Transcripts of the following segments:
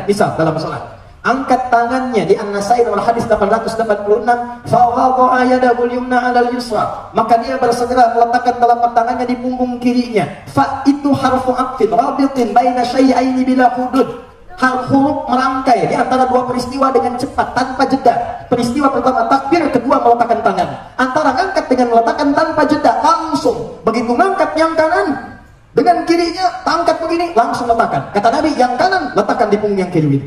Misal dalam salat, angkat tangannya di An-Nasai nomor hadis 886, fa wada'a yadahu al-yumna 'ala al-yusra, maka dia bersegera meletakkan telapak tangannya di punggung kirinya. Fa itu harfu aqfin rabitin baina syai'aini bila hudud. Huruf merangkai di antara dua peristiwa dengan cepat tanpa jeda. Peristiwa pertama takbir, kedua meletakkan tangan. Antara angkat dengan meletakkan tanpa jeda, langsung begitu ngangkat yang kanan dengan kirinya, angkat begini langsung letakkan. Kata Nabi, yang kanan letakkan di punggung yang kiri.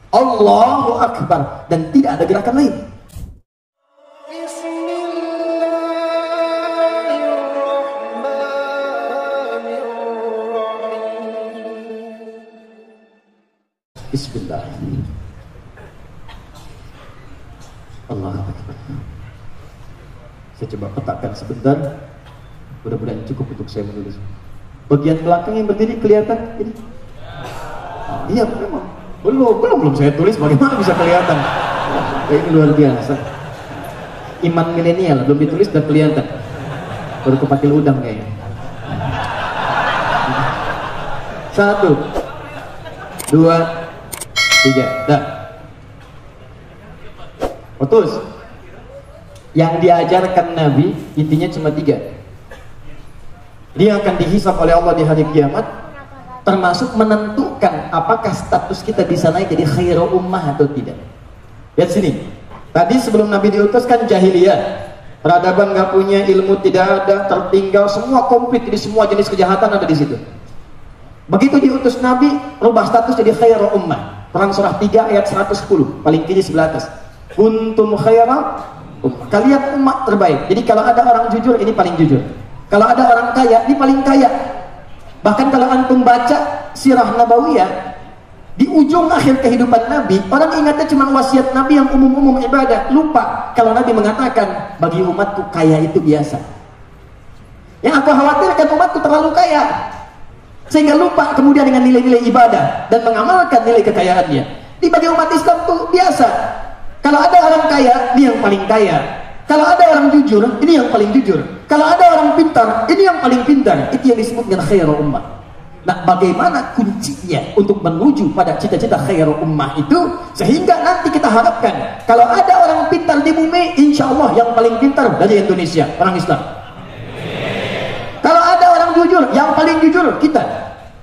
Allahu Akbar, dan tidak ada gerakan lain. Bismillah. Allahu Akbar. Saya coba petakan sebentar. Mudah-mudahan cukup untuk saya menulis. Bagian belakang yang berdiri kelihatan ini? Iya, memang. Belum saya tulis, bagaimana bisa kelihatan? Ini luar biasa. Iman milenial, belum ditulis sudah kelihatan. Baru kepatil udang kayaknya. 1, 2, 3, dah. Putus. Yang diajarkan Nabi intinya cuma 3. Dia akan dihisab oleh Allah di hari kiamat, termasuk menentukan apakah status kita bisa naik jadi khairu ummah atau tidak. Lihat sini. Tadi sebelum Nabi diutuskan jahiliyah, peradaban nggak punya, ilmu tidak ada, tertinggal, semua komplit, jadi semua jenis kejahatan ada di situ. Begitu diutus Nabi, rubah status jadi khairu ummah. Perang surah 3 ayat 110, paling kiri sebelah atas. Kuntum khaira ummah. Kalian umat terbaik. Jadi kalau ada orang jujur, ini paling jujur. Kalau ada orang kaya, ini paling kaya. Bahkan kalau antum baca sirah nabawiyah, di ujung akhir kehidupan Nabi, orang ingatnya cuma wasiat Nabi yang umum-umum ibadah. Lupa kalau Nabi mengatakan, bagi umatku kaya itu biasa. Yang aku khawatirkan umatku terlalu kaya, sehingga lupa kemudian dengan nilai-nilai ibadah dan mengamalkan nilai kekayaannya. Di bagi umat Islam itu biasa. Kalau ada orang kaya, ini yang paling kaya. Kalau ada orang jujur, ini yang paling jujur. Kalau ada orang pintar, ini yang paling pintar. Itu yang disebut dengan khairu ummah. Nah, bagaimana kuncinya untuk menuju pada cita-cita khairu ummah itu, sehingga nanti kita harapkan kalau ada orang pintar di bumi, insya Allah yang paling pintar dari Indonesia, orang Islam. Kalau ada orang jujur, yang paling jujur kita.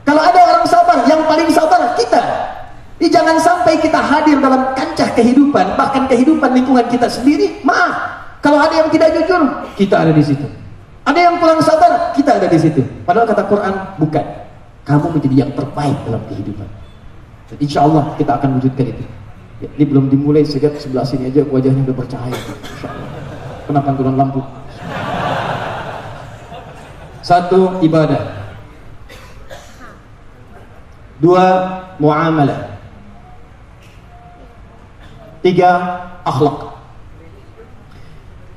Kalau ada orang sabar, yang paling sabar kita. Jadi jangan sampai kita hadir dalam kancah kehidupan, bahkan kehidupan lingkungan kita sendiri. Maaf, kalau ada yang tidak jujur, kita ada di situ. Ada yang kurang sabar, kita ada di situ. Padahal kata Quran, bukan. Kamu menjadi yang terbaik dalam kehidupan. Dan insya Allah kita akan wujudkan itu. Ya, ini belum dimulai, sejak sebelah sini aja wajahnya udah bercahaya. Insya Allah. Kena pantulan lampu. 1, ibadah. 2, muamalah. 3, akhlak.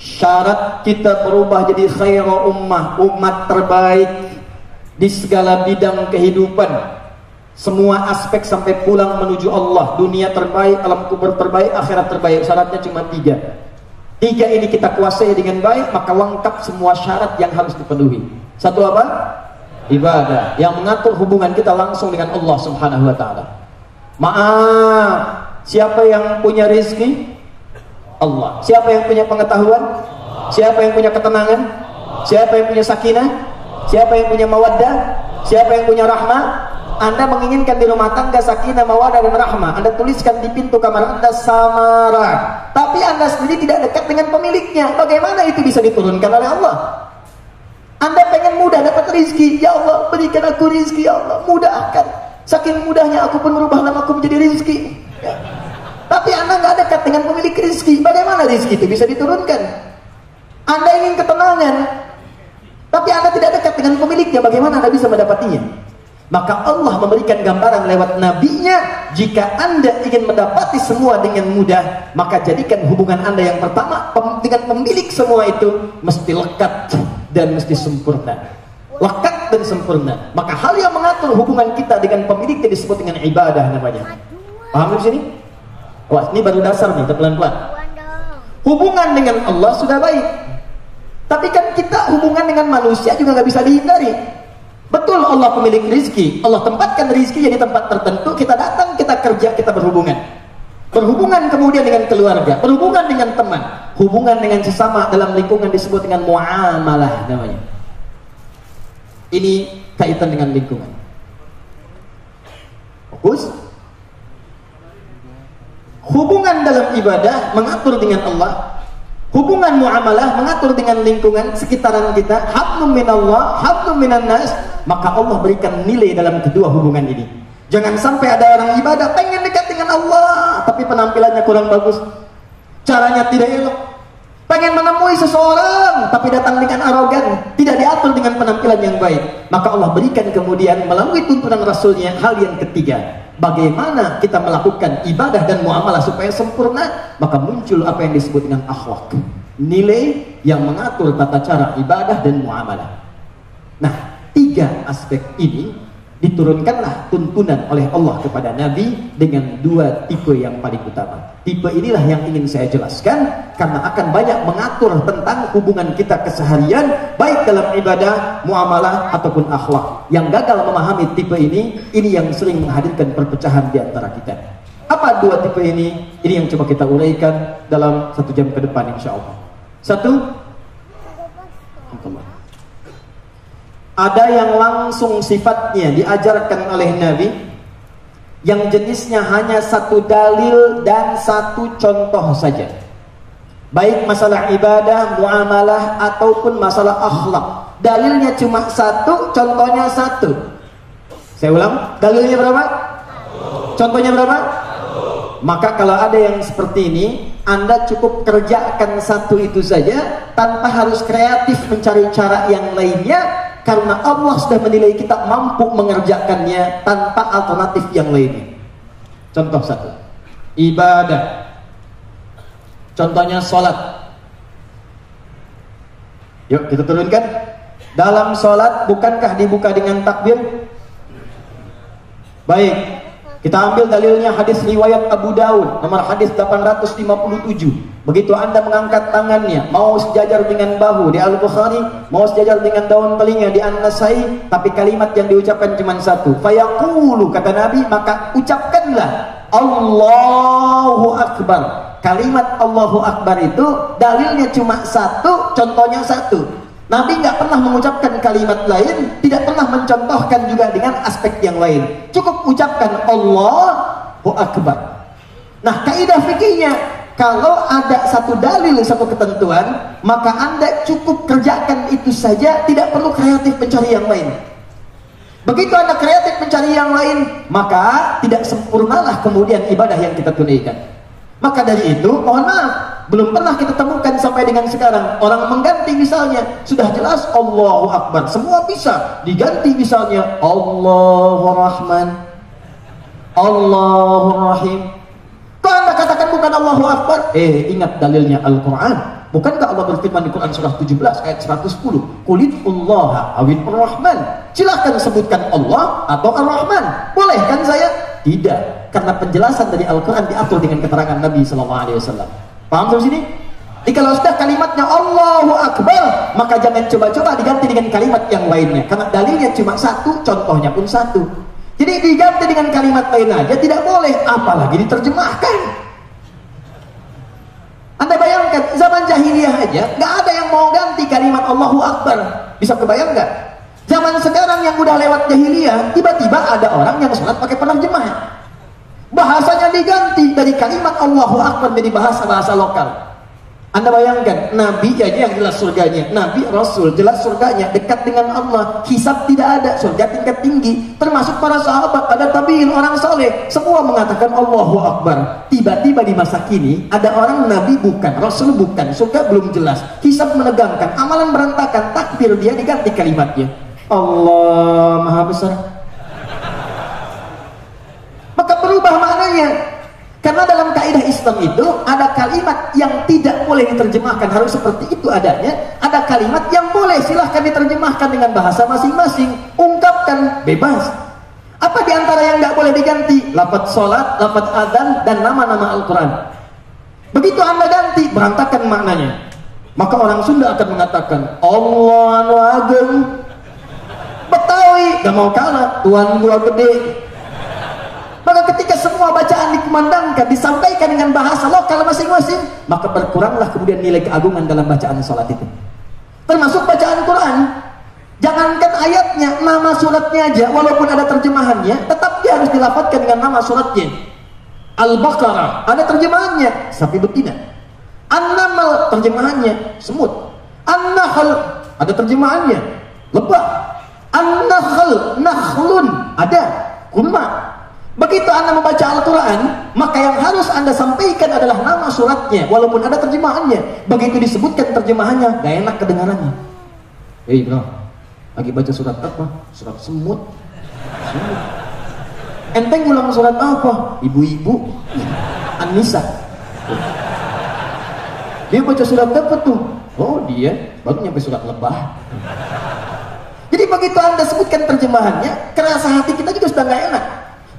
Syarat kita berubah jadi khairu ummah, umat terbaik di segala bidang kehidupan, semua aspek sampai pulang menuju Allah, dunia terbaik, alam kubur terbaik, akhirat terbaik. Syaratnya cuma 3. 3 ini kita kuasai dengan baik, maka lengkap semua syarat yang harus dipenuhi. 1 apa? Ibadah, yang mengatur hubungan kita langsung dengan Allah Subhanahu wa ta'ala. Maaf, siapa yang punya rezeki? Allah. Siapa yang punya pengetahuan? Siapa yang punya ketenangan? Siapa yang punya sakinah? Siapa yang punya mawaddah? Siapa yang punya rahmah? Anda menginginkan di rumah tangga sakinah, mawaddah dan rahmah, Anda tuliskan di pintu kamar Anda samara. Tapi Anda sendiri tidak dekat dengan pemiliknya. Bagaimana itu bisa diturunkan oleh Allah? Anda pengen mudah dapat rizki, ya Allah berikan aku rizki, ya Allah mudahkan. Saking mudahnya aku pun merubah namaku menjadi rizki. Ya. Tapi Anda nggak dekat dengan pemilik rizki, bagaimana rizki itu bisa diturunkan? Anda ingin ketenangan, tapi Anda tidak dekat dengan pemiliknya, bagaimana Anda bisa mendapatinya? Maka Allah memberikan gambaran lewat nabinya, jika Anda ingin mendapati semua dengan mudah, maka jadikan hubungan Anda yang pertama dengan pemilik semua itu mesti lekat dan mesti sempurna. Lekat dan sempurna. Maka hal yang mengatur hubungan kita dengan pemiliknya disebut dengan ibadah namanya. Paham di sini? Wah, ini baru dasar nih, pelan-pelan. Hubungan dengan Allah sudah baik, tapi kan kita hubungan dengan manusia juga nggak bisa dihindari. Betul Allah pemilik rizki, Allah tempatkan rizki di tempat tertentu, kita datang, kita kerja, kita berhubungan. Berhubungan kemudian dengan keluarga, berhubungan dengan teman, hubungan dengan sesama dalam lingkungan disebut dengan muamalah namanya. Ini kaitan dengan lingkungan. Fokus. Hubungan dalam ibadah mengatur dengan Allah. Hubungan muamalah mengatur dengan lingkungan sekitaran kita. Hablum minallah, hablum minan nas. Maka Allah berikan nilai dalam kedua hubungan ini. Jangan sampai ada orang ibadah pengen dekat dengan Allah, tapi penampilannya kurang bagus, caranya tidak elok. Pengen menemui seseorang, tapi datang dengan arogan, tidak diatur dengan penampilan yang baik. Maka Allah berikan kemudian melalui tuntunan Rasulnya hal yang ketiga. Bagaimana kita melakukan ibadah dan muamalah supaya sempurna? Maka muncul apa yang disebut dengan akhlak, nilai yang mengatur tata cara ibadah dan muamalah. Nah, tiga aspek ini diturunkanlah tuntunan oleh Allah kepada Nabi dengan dua tipe yang paling utama. Tipe inilah yang ingin saya jelaskan karena akan banyak mengatur tentang hubungan kita keseharian, baik dalam ibadah, muamalah ataupun akhlak. Yang gagal memahami tipe ini yang sering menghadirkan perpecahan di antara kita. Apa dua tipe ini? Ini yang coba kita uraikan dalam 1 jam ke depan insya Allah. Satu, ada yang langsung sifatnya diajarkan oleh Nabi, yang jenisnya hanya satu dalil dan satu contoh saja, baik masalah ibadah, muamalah ataupun masalah akhlak. Dalilnya cuma satu, contohnya satu. Saya ulang, dalilnya berapa? Contohnya berapa? Maka kalau ada yang seperti ini, Anda cukup kerjakan satu itu saja tanpa harus kreatif mencari cara yang lainnya. Karena Allah sudah menilai kita mampu mengerjakannya tanpa alternatif yang lainnya. Contoh satu, ibadah. Contohnya sholat. Yuk kita turunkan. Dalam sholat bukankah dibuka dengan takbir? Baik, kita ambil dalilnya hadis riwayat Abu Daud nomor hadis 857. Begitu Anda mengangkat tangannya, mau sejajar dengan bahu di Al-Bukhari, mau sejajar dengan daun telinga di An-Nasai, tapi kalimat yang diucapkan cuma satu. Fayaqulu, kata Nabi, maka ucapkanlah Allahu Akbar. Kalimat Allahu Akbar itu dalilnya cuma satu, contohnya satu. Nabi nggak pernah mengucapkan kalimat lain, tidak pernah mencontohkan juga dengan aspek yang lain. Cukup ucapkan Allahu Akbar. Nah, kaidah fikihnya, kalau ada satu dalil, satu ketentuan, maka Anda cukup kerjakan itu saja, tidak perlu kreatif mencari yang lain. Begitu Anda kreatif mencari yang lain, maka tidak sempurnalah kemudian ibadah yang kita tunaikan. Maka dari itu, mohon maaf, belum pernah kita temukan sampai dengan sekarang orang mengganti misalnya, sudah jelas Allahu Akbar, semua bisa diganti misalnya Allahu Rahman, Allahu Rahim. Kalau Anda katakan bukan Allahu Akbar, ingat dalilnya Al-Quran. Bukankah Allah berfirman di Quran surah 17 ayat 110, Qulid'ullaha awil Ar-Rahman. Silahkan sebutkan Allah atau Ar-Rahman. Boleh kan saya? Tidak, karena penjelasan dari Al-Quran diatur dengan keterangan Nabi SAW. Paham sampai sini? Jadi kalau sudah kalimatnya Allahu Akbar, maka jangan coba-coba diganti dengan kalimat yang lainnya, karena dalilnya cuma satu, contohnya pun satu. Jadi diganti dengan kalimat lain aja tidak boleh, apalagi diterjemahkan. Anda bayangkan zaman jahiliyah aja nggak ada yang mau ganti kalimat Allahu Akbar. Bisa kebayang nggak? Zaman sekarang yang udah lewat jahiliyah, tiba-tiba ada orang yang sholat pakai penerjemah. Bahasanya diganti dari kalimat Allahu Akbar menjadi bahasa lokal. Anda bayangkan, Nabi aja yang jelas surganya, Nabi Rasul jelas surganya, dekat dengan Allah, hisab tidak ada, surga tingkat tinggi, termasuk para sahabat, ada tabiin, orang soleh, semua mengatakan Allahu Akbar. Tiba-tiba di masa kini ada orang Nabi bukan, Rasul bukan, surga belum jelas, hisab menegangkan, amalan berantakan, takbir dia diganti kalimatnya Allah Maha Besar. Maka berubah maknanya. Karena dalam kaidah Islam itu ada kalimat yang tidak boleh diterjemahkan, harus seperti itu adanya. Ada kalimat yang boleh, silahkan diterjemahkan dengan bahasa masing-masing, ungkapkan bebas. Apa diantara yang nggak boleh diganti? Lafaz sholat, lafaz adzan, dan nama-nama Al-Quran. Begitu Anda ganti, berantakan maknanya. Maka orang Sunda akan mengatakan Allah anu ageng. Betawi Gak mau kalah, Tuhan gua gede. Maka ketika semua bacaan dikumandangkan, disampaikan dengan bahasa lokal masing-masing, maka berkuranglah kemudian nilai keagungan dalam bacaan sholat itu. Termasuk bacaan Quran. Jangankan ayatnya, nama suratnya aja, walaupun ada terjemahannya, tetap dia harus dilafadzkan dengan nama suratnya. Al-Baqarah, ada terjemahannya, sapi betina. An-Naml, terjemahannya, semut. An-Nahl, ada terjemahannya, lebah. An-Nahl, nakhlun, ada, kurma. Begitu Anda membaca Al-Quran, maka yang harus Anda sampaikan adalah nama suratnya, walaupun ada terjemahannya. Begitu disebutkan terjemahannya, gak enak kedengarannya. Hei bro, lagi baca surat apa? Surat semut. Enteng ulang surat apa? Ibu-ibu An-Nisa. Dia baca surat apa tuh? Oh dia baru nyampe surat lebah. Jadi begitu Anda sebutkan terjemahannya, kerasa hati kita juga sudah gak enak.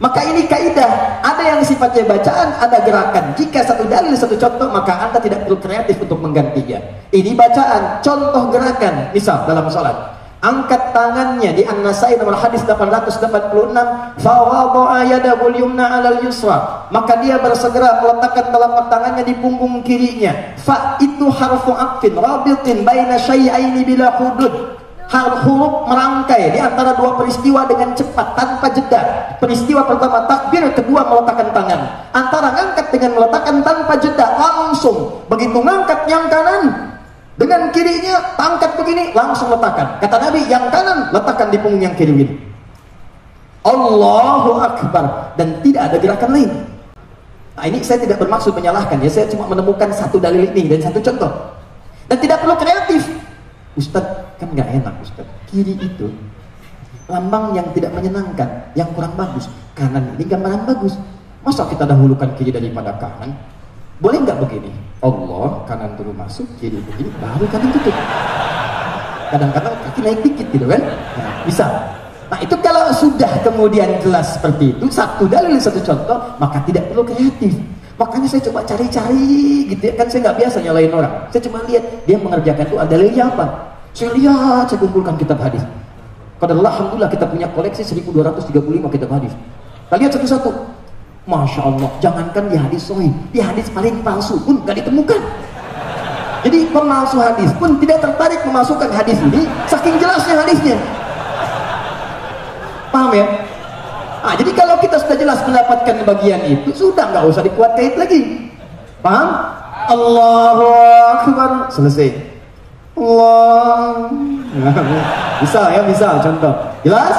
Maka ini kaidah, ada yang sifatnya bacaan, ada gerakan. Jika satu dalil, satu contoh, maka Anda tidak perlu kreatif untuk menggantinya. Ini bacaan, contoh gerakan. Misal dalam sholat, angkat tangannya di An-Nasai nomor hadis 886, fawada'a yadahul yumna 'alal yusra, maka dia bersegera meletakkan telapak tangannya di punggung kirinya. Fa itu harfu aqfin rabitin baina syai'aini bila hudud. Huruf merangkai di antara dua peristiwa dengan cepat tanpa jeda. Peristiwa pertama takbir, kedua meletakkan tangan. Antara ngangkat dengan meletakkan tanpa jeda, langsung. Begitu ngangkat yang kanan dengan kirinya, angkat begini, langsung letakkan. Kata Nabi, yang kanan letakkan di punggung yang kiri ini. Allahu Akbar. Dan tidak ada gerakan lain. Nah ini saya tidak bermaksud menyalahkan ya, saya cuma menemukan satu dalil ini dan satu contoh. Dan tidak perlu kreatif. Ustadz, kan nggak enak Ustadz, kiri itu lambang yang tidak menyenangkan, yang kurang bagus. Kanan ini gambaran bagus. Masa kita dahulukan kiri daripada kanan? Boleh nggak begini? Allah, kanan dulu masuk, kiri begini, baru kanan tutup. Kadang-kadang kaki naik dikit gitu kan? Nah, bisa. Nah itu kalau sudah kemudian jelas seperti itu, satu dalil satu contoh, maka tidak perlu kreatif. Makanya saya coba cari-cari gitu ya, kan saya nggak biasa nyalain orang. Saya cuma lihat dia mengerjakan itu ada dalilnya apa. Saya lihat, saya kumpulkan kitab hadis. Padahal alhamdulillah kita punya koleksi 1235 kitab hadis. Kita lihat satu-satu. Masya Allah, jangankan di hadis sahih, di hadis paling palsu pun nggak ditemukan. Jadi pemalsu hadis pun tidak tertarik memasukkan hadis ini, saking jelasnya hadisnya. Paham ya? Nah, jadi kalau kita sudah jelas mendapatkan bagian itu, sudah nggak usah dikuat kait lagi. Paham? Allahu Akbar, selesai. Allah. Bisa ya, bisa contoh. Jelas?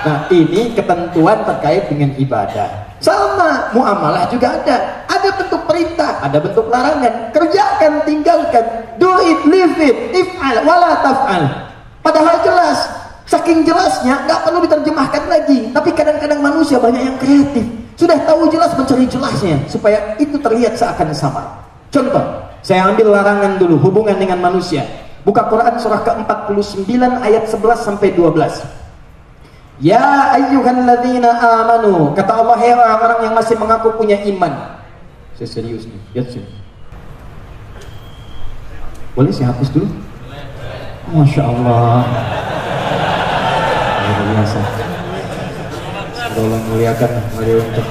Nah, ini ketentuan terkait dengan ibadah. Sama, muamalah juga ada. Ada bentuk perintah, ada bentuk larangan. Kerjakan, tinggalkan. Do it, leave it, if'al, wala taf'al. Padahal jelas. Saking jelasnya, nggak perlu diterjemahkan lagi. Tapi kadang-kadang manusia banyak yang kreatif. Sudah tahu jelas, mencari jelasnya. Supaya itu terlihat seakan sama. Contoh, saya ambil larangan dulu, hubungan dengan manusia. Buka Quran surah ke-49 ayat 11-12. Ya ayyuhalladzina amanu. Kata Allah, hai orang-orang yang masih mengaku punya iman. Saya serius nih, lihat sini. Boleh saya hapus dulu? Masya Allah. Biasa. Tolong muliakan mari untuk.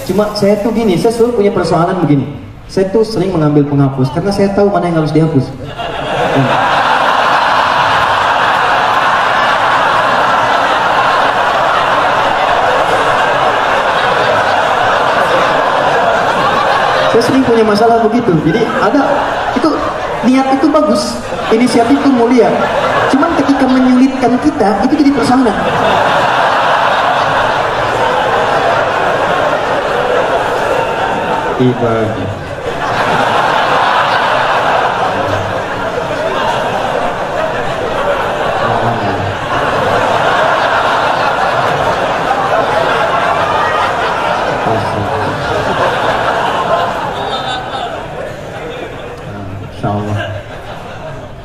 Cuma saya tuh gini, saya selalu punya persoalan begini. Saya tuh sering mengambil penghapus karena saya tahu mana yang harus dihapus. Saya sering punya masalah begitu. Jadi ada itu niat itu bagus, inisiatif itu mulia. Cuman ketika menyulitkan kita, itu jadi persoalan. Ibadah. Insyaallah.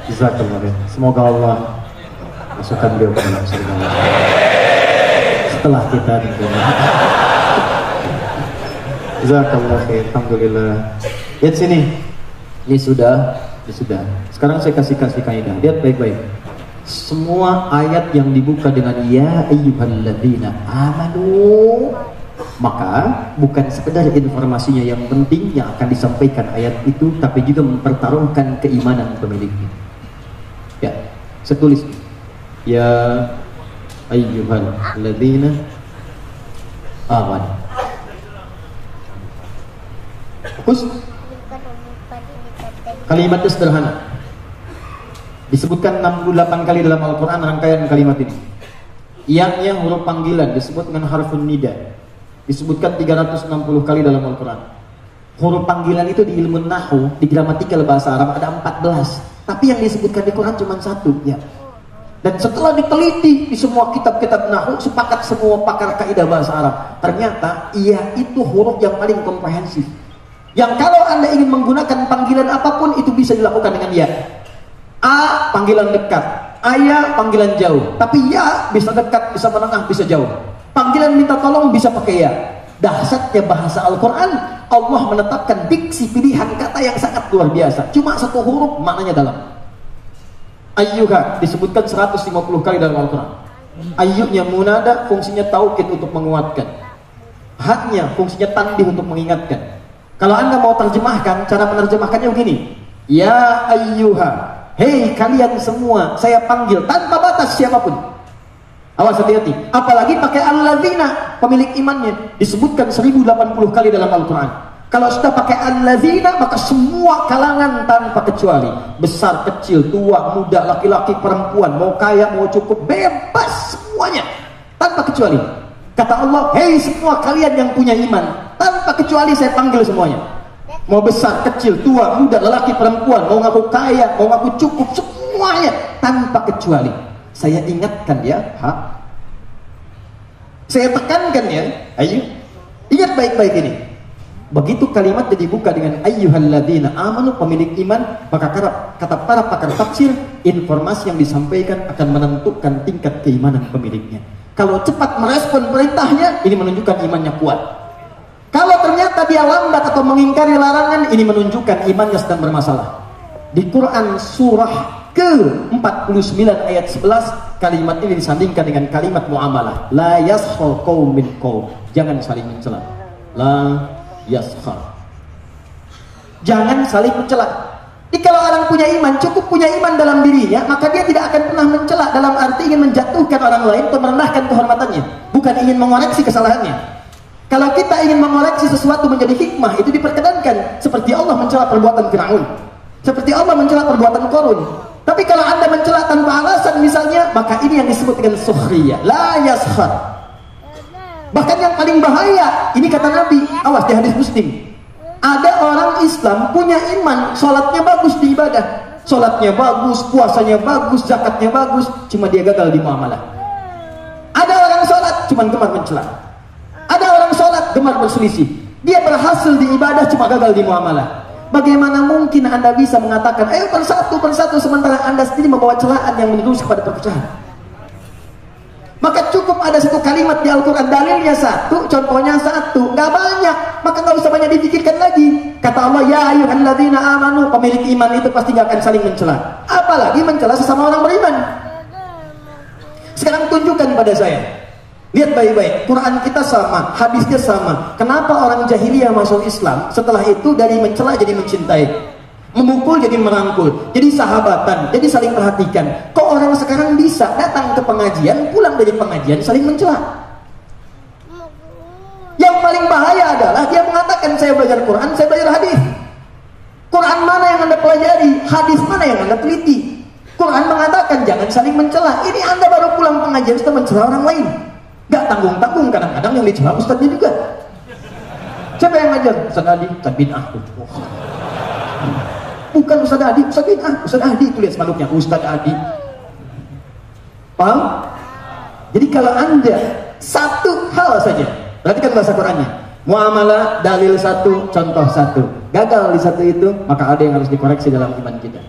Jazakallah. Semoga Allah masukkan beliau ke dalam surga setelah kita di dunia. Jazakallah khair. Alhamdulillah. Lihat sini. Ini sudah. Sekarang saya kasih kaidah. Lihat baik-baik. semua ayat yang dibuka dengan ya ayyuhalladzina amanu, maka bukan sekedar informasinya yang penting yang akan disampaikan ayat itu, tapi juga mempertaruhkan keimanan pemiliknya. Ya, saya tulis ya ayyuhalladzina amanu. Fokus. Kalimatnya sederhana. Disebutkan 68 kali dalam Al-Quran rangkaian kalimat ini. Yang huruf panggilan disebut dengan harfun nida. Disebutkan 360 kali dalam Al-Quran. Huruf panggilan itu di ilmu nahwu, di gramatikal bahasa Arab ada 14. Tapi yang disebutkan di Quran cuma 1 ya. Dan setelah diteliti di semua kitab-kitab nahwu, sepakat semua pakar kaidah bahasa Arab, ternyata ia itu huruf yang paling komprehensif. Yang kalau Anda ingin menggunakan panggilan apapun itu bisa dilakukan dengan ya. A panggilan dekat, ayah panggilan jauh. Tapi ya bisa dekat, bisa menengah, bisa jauh. Panggilan minta tolong bisa pakai ya. Dahsyatnya bahasa Al-Quran, Allah menetapkan diksi pilihan kata yang sangat luar biasa. Cuma 1 huruf maknanya dalam. Ayyuha disebutkan 150 kali dalam Al-Quran. Ayyunya munada, fungsinya taukid untuk menguatkan. Haknya fungsinya tandih untuk mengingatkan. Kalau Anda mau terjemahkan, cara menerjemahkannya begini. Ya ayyuha, hei kalian semua, saya panggil tanpa batas siapapun. Awas hati-hati. Apalagi pakai alladzina, pemilik imannya. Disebutkan 1080 kali dalam Al-Quran. Kalau sudah pakai alladzina, maka semua kalangan tanpa kecuali. Besar, kecil, tua, muda, laki-laki, perempuan, mau kaya, mau cukup, bebas semuanya. Tanpa kecuali. Kata Allah, hei semua kalian yang punya iman, tanpa kecuali saya panggil semuanya. Mau besar, kecil, tua, muda, lelaki, perempuan, mau ngaku kaya, mau ngaku cukup, semuanya tanpa kecuali. Saya ingatkan ya, saya tekankan ya, ayo ingat baik-baik ini. Begitu kalimat dibuka dengan ayyuhalladzina amanu, pemilik iman, maka kata para pakar tafsir, informasi yang disampaikan akan menentukan tingkat keimanan pemiliknya. Kalau cepat merespon perintahnya, ini menunjukkan imannya kuat. Kalau ternyata dia lambat atau mengingkari larangan, ini menunjukkan imannya sedang bermasalah. Di Quran surah ke-49 ayat 11, kalimat ini disandingkan dengan kalimat muamalah. La yaskhar qaum min qaum. Jangan saling mencela. La yaskhar. Jangan saling mencela. Jadi kalau orang punya iman, cukup punya iman dalam dirinya, maka dia tidak akan pernah mencela dalam arti ingin menjatuhkan orang lain atau merendahkan kehormatannya, bukan ingin mengoreksi kesalahannya. Kalau kita ingin mengoreksi sesuatu menjadi hikmah, itu diperkenankan. Seperti Allah mencela perbuatan Fir'aun, seperti Allah mencela perbuatan Qarun. Tapi kalau Anda mencela tanpa alasan misalnya, maka ini yang disebut dengan sukhriyah. La yaskhar. Bahkan yang paling bahaya, ini kata Nabi, awas di hadis Muslim. Ada orang Islam punya iman, sholatnya bagus di ibadah, sholatnya bagus, puasanya bagus, zakatnya bagus, cuma dia gagal di muamalah. Ada orang sholat cuma gemar mencela. Ada orang sholat gemar berselisih. Dia berhasil di ibadah cuma gagal di muamalah. Bagaimana mungkin Anda bisa mengatakan ayo persatu sementara Anda sendiri membawa celaan yang menjurus kepada perpecahan? Maka cukup ada 1 kalimat di Al-Quran, dalilnya 1, contohnya 1, nggak banyak, maka nggak usah banyak dipikirkan lagi. Kata Allah, ya ayyuhalladzina amanu, pemilik iman itu pasti nggak akan saling mencela, apalagi mencela sesama orang beriman. Sekarang tunjukkan pada saya, lihat baik-baik, Quran kita sama, hadisnya sama. Kenapa orang jahiliyah masuk Islam, setelah itu dari mencela jadi mencintai, memukul jadi merangkul, jadi sahabatan, jadi saling perhatikan. Kok orang sekarang bisa datang ke pengajian, pulang dari pengajian saling mencela? Yang paling bahaya adalah dia mengatakan saya belajar Quran, saya belajar hadis. Quran mana yang Anda pelajari, hadis mana yang Anda teliti? Quran mengatakan jangan saling mencela. Ini Anda baru pulang pengajian sudah mencela orang lain. Gak tanggung-tanggung, kadang-kadang yang dicela ustadznya juga. Siapa yang ngajar? Ustadz Adi, Ustadz Bin'ah. Bukan Ustadz Adi, Ustadz Bin'ah. Ustadz Adi itu lihat spanduknya, Ustadz Adi. Paham? Jadi kalau Anda 1 hal saja, perhatikan bahasa Qurannya, muamalah, dalil 1, contoh 1, gagal di 1 itu, maka ada yang harus dikoreksi dalam iman kita.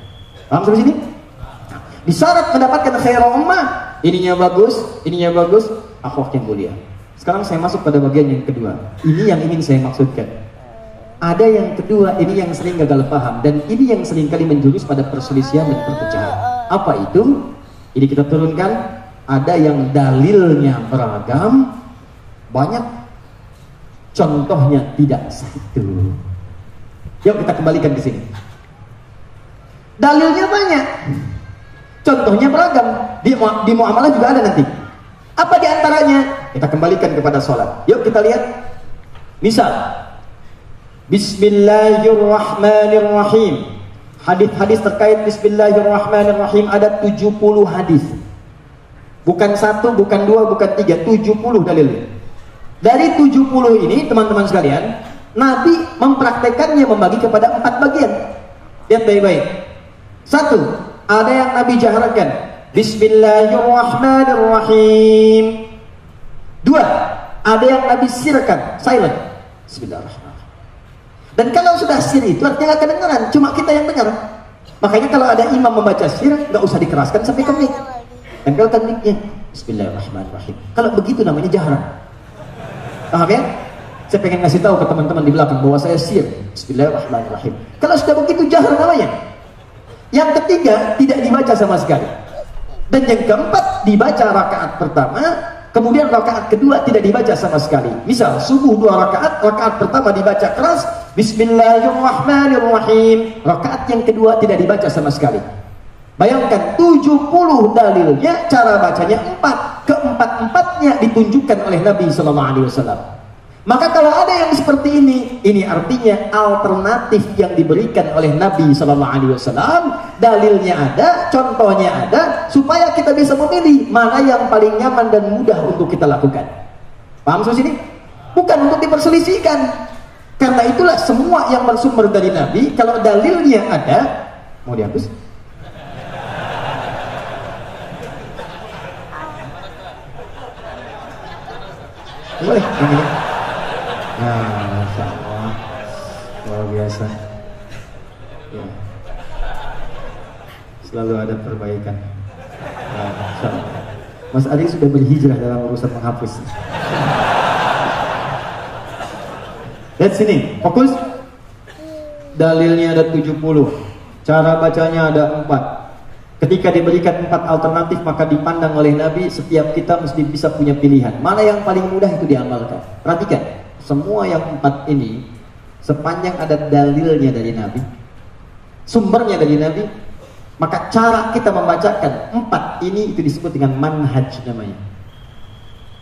Paham sampai sini? Di syarat mendapatkan khairul ummah, ininya bagus, akhlak yang mulia. Sekarang saya masuk pada bagian yang kedua. Ini yang ingin saya maksudkan. Ada yang kedua, ini yang sering gagal paham, dan ini yang sering kali menjurus pada perselisihan dan perpecahan. Apa itu? Ini kita turunkan, ada yang dalilnya beragam, banyak contohnya tidak satu. Yuk kita kembalikan ke sini. Dalilnya banyak, contohnya beragam. Di muamalah juga ada nanti. Apa di antaranya? Kita kembalikan kepada sholat. Yuk kita lihat. Misal, Bismillahirrahmanirrahim. Hadis-hadis terkait Bismillahirrahmanirrahim ada 70 hadis. Bukan 1, bukan 2, bukan 3, 70 dalilnya. Dari 70 ini teman-teman sekalian, Nabi mempraktekannya membagi kepada 4 bagian. Lihat baik-baik. 1, ada yang Nabi jaharkan, Bismillahirrahmanirrahim. 2, ada yang Nabi sirkan, silent, Bismillahirrahmanirrahim. Dan kalau sudah sir itu artinya gak kedengaran, cuma kita yang dengar. Makanya kalau ada imam membaca sir, gak usah dikeraskan sampai ke mic. Dan kalau tekniknya Bismillahirrahmanirrahim, kalau begitu namanya jahran. Paham ya? Saya pengen ngasih tahu ke teman-teman di belakang bahwa saya sir, Bismillahirrahmanirrahim. Kalau sudah begitu jahran namanya. Yang ketiga tidak dibaca sama sekali. Dan yang keempat dibaca rakaat pertama, kemudian rakaat kedua tidak dibaca sama sekali. Misal subuh 2 rakaat, rakaat pertama dibaca keras Bismillahirrahmanirrahim, rakaat yang kedua tidak dibaca sama sekali. Bayangkan 70 dalilnya, cara bacanya 4, keempat-empatnya ditunjukkan oleh Nabi SAW. Maka kalau ada yang seperti ini artinya alternatif yang diberikan oleh Nabi SAW. Dalilnya ada, contohnya ada, supaya kita bisa memilih mana yang paling nyaman dan mudah untuk kita lakukan. Paham sampai sini? Bukan untuk diperselisihkan. Karena itulah semua yang bersumber dari Nabi, kalau dalilnya ada, mau dihapus? Boleh, ini. Nah, Masya Allah, luar biasa. Ya. Selalu ada perbaikan. Nah, Masya Allah. Mas Adi sudah berhijrah dalam urusan menghapus. Lihat sini, fokus. Dalilnya ada 70, cara bacanya ada 4. Ketika diberikan 4 alternatif, maka dipandang oleh Nabi, setiap kita mesti bisa punya pilihan. Mana yang paling mudah itu diamalkan. Perhatikan, semua yang 4 ini, sepanjang ada dalilnya dari Nabi, sumbernya dari Nabi, maka cara kita membacakan 4 ini itu disebut dengan manhaj namanya.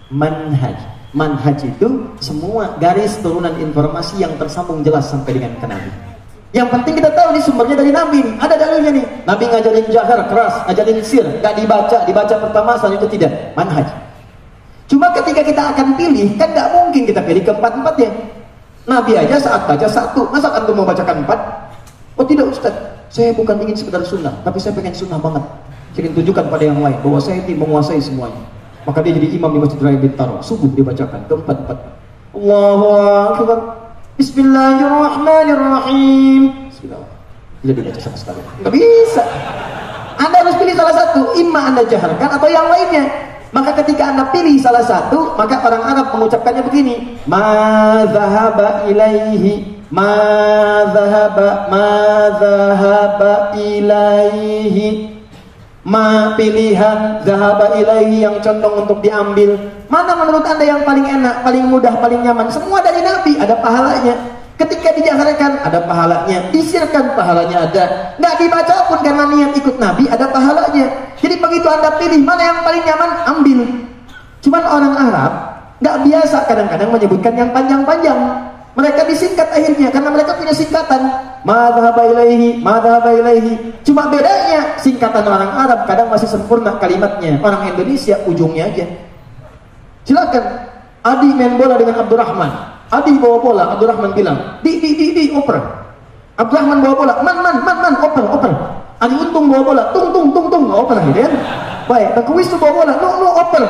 Manhaj. Manhaj itu semua garis turunan informasi yang tersambung jelas sampai dengan ke Nabi. Yang penting kita tahu nih sumbernya dari Nabi nih. Ada dalilnya nih. Nabi ngajarin jahar keras, ngajarin sir, gak dibaca pertama, selanjutnya tidak. Manhaj. Cuma ketika kita akan pilih, kan gak mungkin kita pilih keempat-empatnya. Nabi aja saat baca 1, masa antum mau bacakan 4? Oh tidak Ustaz, saya bukan ingin sekedar sunnah, tapi saya pengen sunnah banget. Ingin tunjukkan pada yang lain bahwa saya ini menguasai semuanya. Maka dia jadi imam di Masjid Raya Bintaro. Subuh dibacakan keempat-empat. Allahu Akbar. Bismillahirrahmanirrahim. Bismillah. Tidak dibaca sama sekali. Nggak bisa. Anda harus pilih salah satu. Imma Anda jaharkan atau yang lainnya. Maka ketika Anda pilih salah satu, maka orang Arab mengucapkannya begini. Ma dhahaba ilaihi. Ma dhahaba ilaihi. Ma pilihan zahaba ilaihi yang condong untuk diambil. Mana menurut Anda yang paling enak, paling mudah, paling nyaman? Semua dari Nabi, ada pahalanya. Ketika dijaharkan ada pahalanya, disirkan pahalanya ada. Nggak dibaca pun karena niat ikut Nabi ada pahalanya. Jadi begitu Anda pilih mana yang paling nyaman, ambil. Cuman orang Arab nggak biasa kadang-kadang menyebutkan yang panjang-panjang. Mereka disingkat akhirnya karena mereka punya singkatan. Madhaba ilaihi, madhaba ilaihi. Cuma bedanya singkatan orang Arab kadang masih sempurna kalimatnya. Orang Indonesia ujungnya aja. Silakan. Adi main bola dengan Abdurrahman. Adi bawa bola, Abdurrahman bilang, di, oper. Abdurrahman bawa bola, man, oper. Adi Untung bawa bola, tung, oper gitu kan. Baik, Tengku Wisnu bawa bola, no, oper.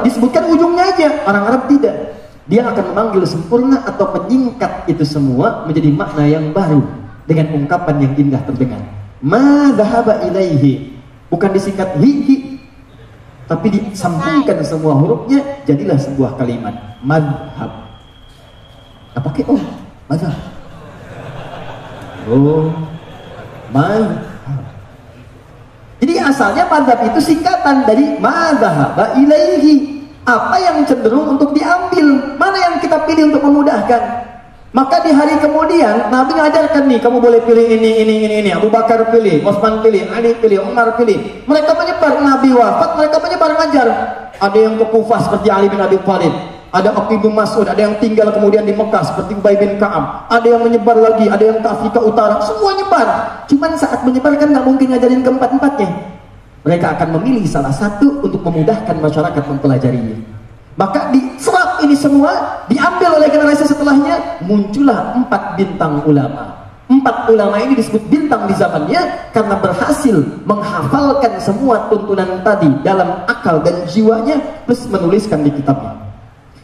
Disebutkan ujungnya aja. Orang Arab tidak. Dia akan memanggil sempurna atau menyingkat itu semua menjadi makna yang baru dengan ungkapan yang indah terdengar. Ma dhahaba ilaihi, bukan disingkat hi, tapi disambungkan semua hurufnya jadilah sebuah kalimat madhab. Apa pakai oh madhab? Oh madhab. Jadi asalnya madzhab itu singkatan dari madzhaba ilaihi. Apa yang cenderung untuk diambil, mana yang kita pilih untuk memudahkan. Maka di hari kemudian Nabi ngajarkan nih, kamu boleh pilih ini. Abu Bakar pilih, Utsman pilih, Ali pilih, Umar pilih. Mereka menyebar, Nabi wafat, mereka menyebar ngajar. Ada yang ke Kufah seperti Ali bin Abi Thalib, ada Abdullah bin Mas'ud, ada yang tinggal kemudian di Mekah seperti Ubay bin Ka'ab, ada yang menyebar lagi, ada yang ke Afrika Utara, semua nyebar. Cuman saat menyebar kan nggak mungkin ngajarin keempat-empatnya. Mereka akan memilih salah satu untuk memudahkan masyarakat mempelajarinya. Maka diserap ini semua, diambil oleh generasi setelahnya, muncullah 4 bintang ulama. 4 ulama ini disebut bintang di zamannya karena berhasil menghafalkan semua tuntunan tadi dalam akal dan jiwanya, plus menuliskan di kitabnya.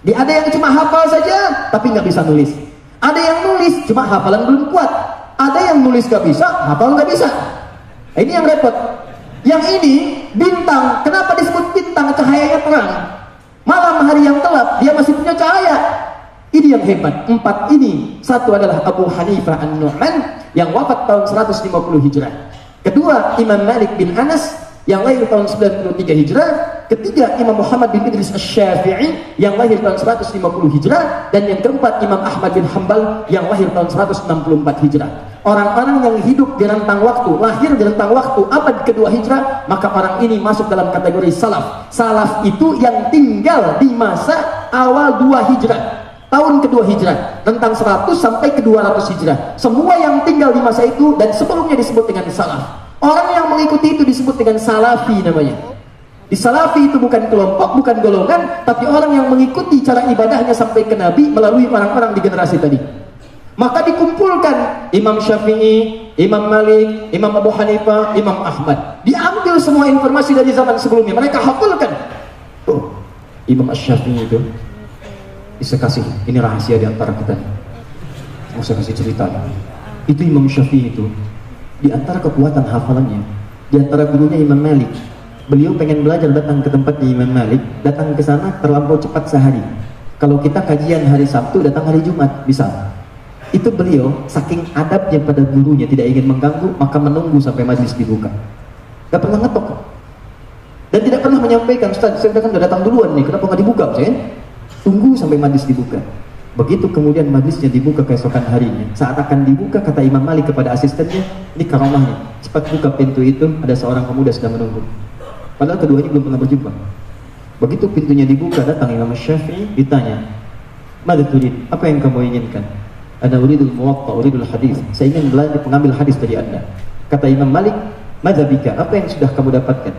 Ada yang cuma hafal saja tapi nggak bisa nulis. Ada yang nulis cuma hafalan belum kuat. Ada yang nulis nggak bisa, hafal nggak bisa. Nah, ini yang repot. Yang ini bintang, kenapa disebut bintang? Cahayanya terang. Malam hari yang gelap dia masih punya cahaya. Ini yang hebat. 4 ini, satu adalah Abu Hanifah An-Nu'man yang wafat tahun 150 Hijrah. Kedua Imam Malik bin Anas yang lahir tahun 93 Hijrah. Ketiga Imam Muhammad bin Idris Asy-Syafi'i yang lahir tahun 150 Hijrah. Dan yang keempat Imam Ahmad bin Hanbal yang lahir tahun 164 Hijrah. Orang-orang yang hidup di rentang waktu, lahir di rentang waktu abad kedua Hijrah, maka orang ini masuk dalam kategori salaf. Salaf itu yang tinggal di masa awal 2 Hijrah, tahun kedua Hijrah, rentang 100 sampai ke 200 Hijrah. Semua yang tinggal di masa itu dan sebelumnya disebut dengan salaf. Orang yang mengikuti itu disebut dengan salafi namanya. Di salafi itu bukan kelompok, bukan golongan, tapi orang yang mengikuti cara ibadahnya sampai ke Nabi melalui orang-orang di generasi tadi. Maka dikumpulkan Imam Syafi'i, Imam Malik, Imam Abu Hanifah, Imam Ahmad. Diambil semua informasi dari zaman sebelumnya, mereka hafalkan. Oh, Imam Asy-Syafi'i itu bisa kasih, ini rahasia di antara kita nih. Mau saya kasih cerita. Itu Imam Syafi'i itu, di antara kekuatan hafalannya, di antara gurunya Imam Malik. Beliau pengen belajar datang ke tempat di Imam Malik, datang ke sana terlampau cepat sehari. Kalau kita kajian hari Sabtu, datang hari Jumat, bisa. Itu beliau saking adabnya pada gurunya, tidak ingin mengganggu, maka menunggu sampai majlis dibuka. Gak pernah ngetok dan tidak pernah menyampaikan, Ustaz, saya kan udah datang duluan nih, kenapa nggak dibuka? Saya tunggu sampai majlis dibuka. Begitu kemudian majlisnya dibuka keesokan harinya, saat akan dibuka kata Imam Malik kepada asistennya, ini karomahnya, cepat buka pintu itu, ada seorang pemuda sedang menunggu. Padahal keduanya belum pernah berjumpa. Begitu pintunya dibuka, datang Imam Syafi'i, ditanya, "Madza turid? Apa yang kamu inginkan?" "Ana uridul muwatta, uridul hadis." Saya ingin belajar pengambil hadis dari Anda. Kata Imam Malik, "Madza bika? Apa yang sudah kamu dapatkan?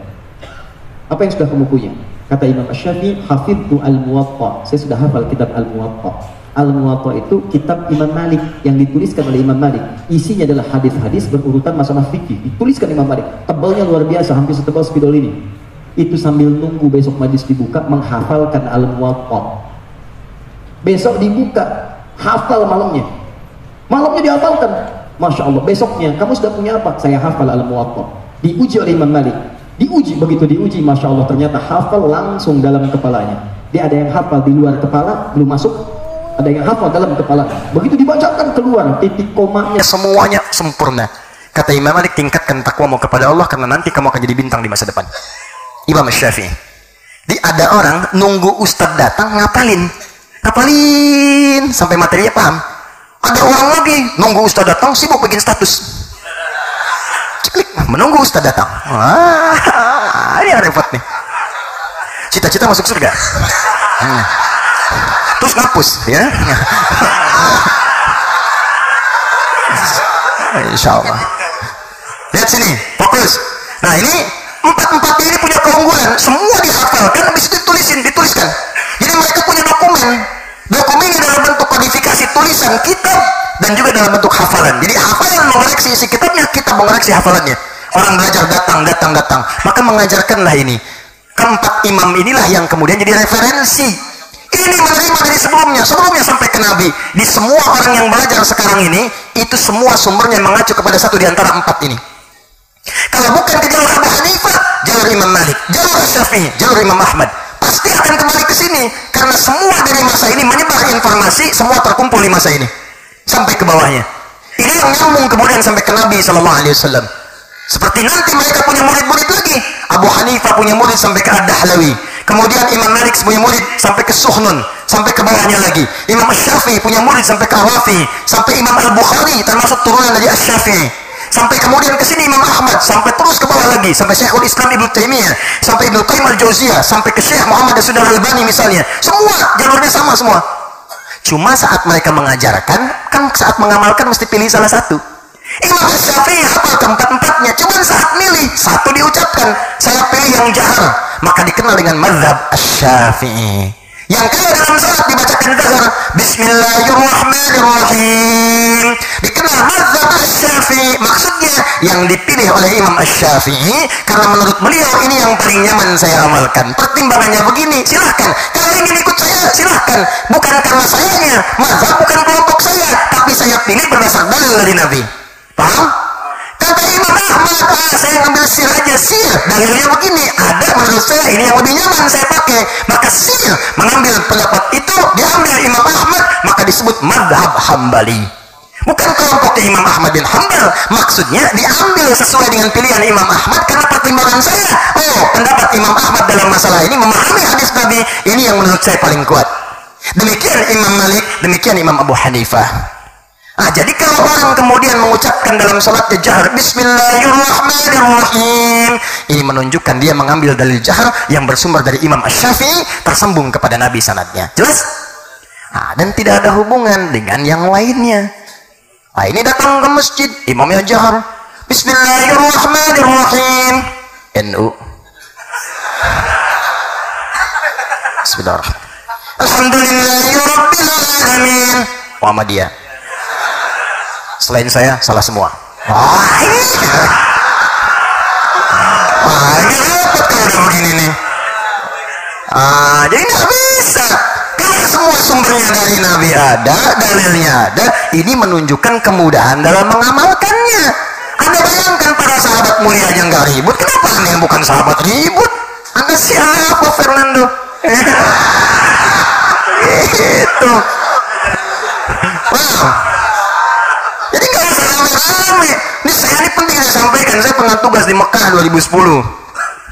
Apa yang sudah kamu punya?" Kata Imam Asy-Syafi'i, "Hafidtu al-Muwatta." Saya sudah hafal kitab al-Muwatta. Al-Muwatta itu kitab Imam Malik yang dituliskan oleh Imam Malik. Isinya adalah hadis-hadis berurutan masalah fikih. Dituliskan Imam Malik. Tebalnya luar biasa, hampir setebal spidol ini. Itu sambil nunggu besok majlis dibuka menghafalkan al-Muwatta. Besok dibuka, hafal malamnya. Malamnya dihafalkan. Masya Allah, besoknya kamu sudah punya apa? Saya hafal al-Muwatta. Diuji oleh Imam Malik. Diuji, begitu diuji, Masya Allah, ternyata hafal langsung dalam kepalanya. Dia ada yang hafal di luar kepala, belum masuk. Ada yang hafal dalam kepala. Begitu dibacakan keluar, titik komanya semuanya sempurna. Kata Imam Malik, tingkatkan takwamu kepada Allah karena nanti kamu akan jadi bintang di masa depan. Imam Syafi'i. Ada orang nunggu ustadz datang ngapalin sampai materinya paham. Ada orang lagi nunggu ustadz datang sibuk bikin status. Klik, menunggu ustadz datang. Ini yang repot nih. Cita-cita masuk surga. Terus ngapus, ya. Insya Allah. Lihat sini, fokus. Nah ini empat ini punya keunggulan, semua dihafalkan, habis itu dituliskan. Jadi mereka punya dokumen ini dalam bentuk kodifikasi tulisan kitab dan juga dalam bentuk hafalan. Jadi hafalan mengoreksi isi kitabnya, kitab mengoreksi hafalannya. Orang belajar datang, maka mengajarkanlah ini. Keempat imam inilah yang kemudian jadi referensi. Ini menerima dari sebelumnya sampai ke Nabi. Di semua orang yang belajar sekarang ini, itu semua sumbernya mengacu kepada satu di antara 4 ini. Kalau bukan ke jalur Abu Hanifah, jalur Imam Malik, jalur Syafi'i, jalur Imam Ahmad, pasti akan kembali ke sini. Karena semua dari masa ini menyebar informasi, semua terkumpul di masa ini sampai ke bawahnya. Ini yang nyambung kemudian sampai ke Nabi SAW. Seperti nanti mereka punya murid-murid lagi. Abu Hanifah punya murid sampai ke Ad-Dahlawi. Kemudian Imam Malik punya murid sampai ke Suhnun, sampai ke bawahnya lagi. Imam Syafi'i punya murid sampai ke Rafi, sampai Imam Al-Bukhari termasuk turunan dari Asy-Syafi'i. Sampai kemudian ke sini Imam Ahmad, sampai terus ke bawah lagi, sampai Syekhul Islam Ibnu Taimiyah, sampai Ibnu Qayyim Al-Jauziyah, sampai ke Syekh Muhammad Al-Albani misalnya. Semua jalurnya sama semua. Cuma saat mereka mengajarkan, kan saat mengamalkan mesti pilih salah satu. Imam Syafi'i hafal keempat-empatnya, cuma saat milih satu diucapkan, saya pilih yang jahar, maka dikenal dengan mazhab Asy-Syafi'i. Yang kedua dalam salat dibacakan jahar, Bismillahirrahmanirrahim, dikenal mazhab Asy-Syafi'i. Maksudnya yang dipilih oleh Imam Asy-Syafi'i karena menurut beliau ini yang paling nyaman saya amalkan. Pertimbangannya begini, silahkan kalau ingin ikut saya silahkan, bukan karena sayanya, mazhab bukan kelompok saya, tapi saya pilih berdasar dalil dari Nabi. Paham? Kata Imam Ahmad, saya ngambil sir aja, sir dalilnya begini, ada menurut saya ini yang lebih nyaman saya pakai, maka sir mengambil pendapat itu diambil Imam Ahmad, maka disebut madhab Hambali. Bukan kelompoknya Imam Ahmad bin Hanbal, maksudnya diambil sesuai dengan pilihan Imam Ahmad karena pertimbangan saya, oh pendapat Imam Ahmad dalam masalah ini memahami hadis Nabi, ini yang menurut saya paling kuat. Demikian Imam Malik, demikian Imam Abu Hanifah. Jadi kalau orang kemudian mengucapkan dalam salatnya jahar Bismillahirrahmanirrahim, ini menunjukkan dia mengambil dalil jahar yang bersumber dari Imam Asy-Syafi'i tersambung kepada Nabi sanadnya. Jelas? Dan tidak ada hubungan dengan yang lainnya. Ini datang ke masjid, imamnya jahar Bismillahirrahmanirrahim. NU. Bismillahirrahmanirrahim. Alhamdulillahirabbil alamin. Muhammadiyah. Selain saya salah semua. Ini repot kalau udah begini nih. Jadi nggak bisa. Kalau semua sumbernya dari Nabi ada, dalilnya ada, ini menunjukkan kemudahan dalam mengamalkannya. Anda bayangkan para sahabat mulia aja nggak ribut, kenapa Anda yang bukan sahabat ribut? Anda siapa, Fernando? Gitu. Wow. Jadi nggak usah rame-rame. Ini saya ini penting saya sampaikan. Saya pernah tugas di Mekah 2010.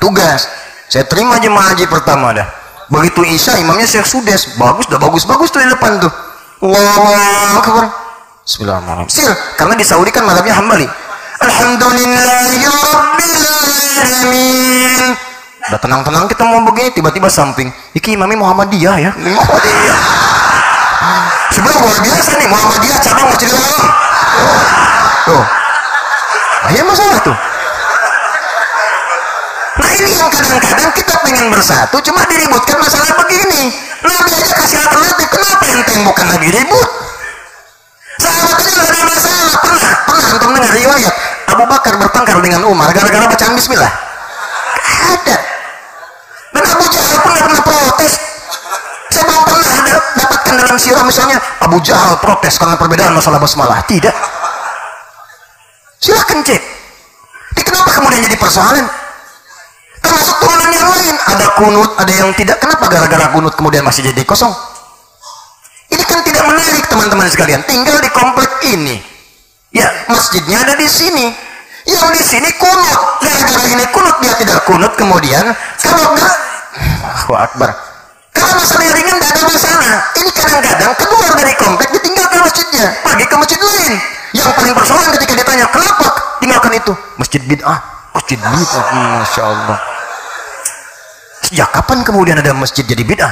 Tugas. Saya terima jemaah haji pertama dah. Begitu Isya imamnya Syekh Sudes. Bagus tuh di depan tuh. Allahu Akbar. Bismillahirrahmanirrahim. Sil, karena di Saudi kan mazhabnya Hambali. Alhamdulillahirabbil alamin. Udah tenang-tenang kita mau begini, tiba-tiba samping. Iki imamnya Muhammadiyah ya. Muhammadiyah. Sebenarnya luar biasa nih, Muhammadiyah cabang Masjidil Haram. Tuh. Ya masalah tuh. Nah ini yang kadang-kadang kita pengen bersatu, cuma diributkan masalah begini. Nabi aja kasih alternatif, kenapa yang bukan lagi ribut? Sahabat aja gak ada masalah. Pernah antum dengar riwayat Abu Bakar bertengkar dengan Umar gara-gara bacaan Bismillah? Gak ada. Dan Abu Jahal pun gak pernah protes. Saya belum pernah dapatkan dalam sirah misalnya Abu Jahal protes karena perbedaan masalah basmalah. Tidak. Silahkan cek. Kenapa kemudian jadi persoalan? Termasuk turunan yang lain, ada kunut, ada yang tidak. Kenapa gara-gara kunut kemudian masih jadi kosong? Ini kan tidak menarik teman-teman sekalian. Tinggal di komplek ini, ya masjidnya ada di sini. Yang di sini kunut, gara-gara ini kunut dia tidak kunut kemudian. Kalau enggak, Allahu Akbar. Kalau masalah ringan tidak ada masalah. Ini kadang-kadang keluar dari komplek ditinggalkan masjidnya, pergi ke masjid lain. Yang paling persoalan ketika ditanya kenapa tinggalkan itu, masjid bid'ah. Masjid bid'ah, masya Allah. Sejak kapan kemudian ada masjid jadi bid'ah?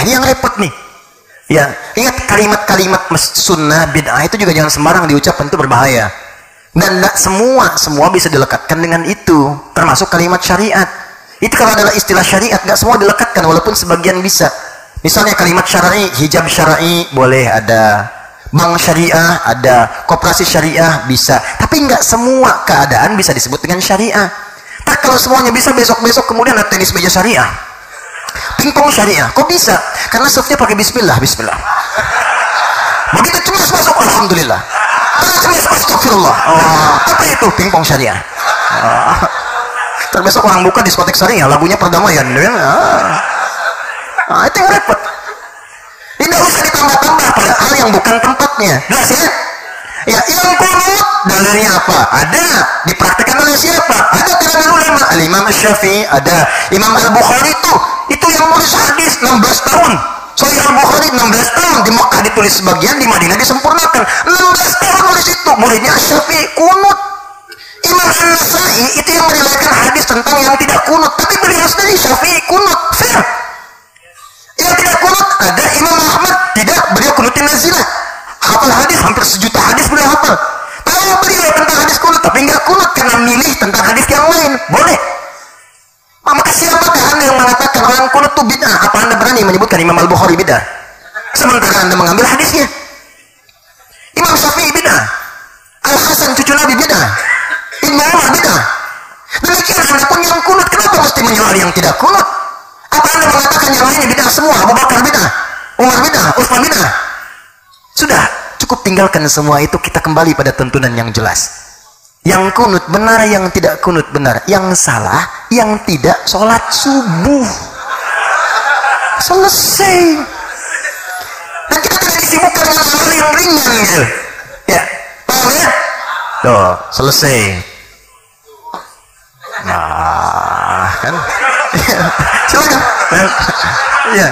Ini yang repot nih. Ya, ingat kalimat-kalimat sunnah bid'ah itu juga jangan sembarang diucapkan, itu berbahaya. Dan tidak semua bisa dilekatkan dengan itu, termasuk kalimat syariat. Itu kalau adalah istilah syariat, nggak semua dilekatkan, walaupun sebagian bisa. Misalnya kalimat syar'i, hijab syar'i boleh ada. Bank syariah ada, koperasi syariah bisa, tapi nggak semua keadaan bisa disebut dengan syariah. Tak kalau semuanya bisa, besok-besok kemudian ada tenis meja syariah, pingpong syariah, kok bisa? Karena softnya pakai bismillah. Begitu cemas masuk, alhamdulillah. Karena cemas, astagfirullah. Apa itu pingpong syariah? Terbesok orang buka diskotek syariah, lagunya perdamaian, itu yang repot. Tidak usah ditambah-tambah pada hal yang bukan tempatnya. Jelas ya? Ya, yang kunut dalilnya apa? Ada. Dipraktikkan oleh siapa? Ada kalangan ulama. Al-Imam Syafi'i, ada Imam Al-Bukhari itu yang nulis hadis 16 tahun. Sahih Al-Bukhari 16 tahun, di Mekah ditulis sebagian, di Madinah disempurnakan. 16 tahun nulis itu. Muridnya Syafi'i kunut. Imam An-Nasai itu yang meriwayatkan hadis tentang yang tidak kunut, tapi beliau sendiri Syafi'i kunut. Fair. Yang tidak kunut ada Imam Ahmad, tidak, beliau kunutin nazilah. Hafal hadis, hampir 1 juta hadis beliau hafal. Tahu beliau tentang hadis kunut, tapi nggak kunut karena milih tentang hadis yang lain. Boleh. Maka siapakah Anda yang mengatakan orang kunut itu bid'ah? Apa Anda berani menyebutkan Imam Al-Bukhari bid'ah? Sementara Anda mengambil hadisnya. Imam Syafi'i bid'ah. Al-Hasan cucu Nabi bid'ah. Ibnu Umar bid'ah. Demikian Anda pun yang kunut, kenapa mesti menyoal yang tidak kunut? Apa Anda mengatakan yang lainnya bid'ah semua? Abu Bakar bid'ah, Umar bid'ah, Utsman bid'ah? Sudah, cukup tinggalkan semua itu, kita kembali pada tuntunan yang jelas. Yang kunut benar, yang tidak kunut benar. Yang salah, yang tidak sholat subuh. Selesai. Dan kita tidak disibukkan dengan hal yang ringan gitu. Ya, paham ya? Tuh, selesai. Nah, kan? Silakan. Ya.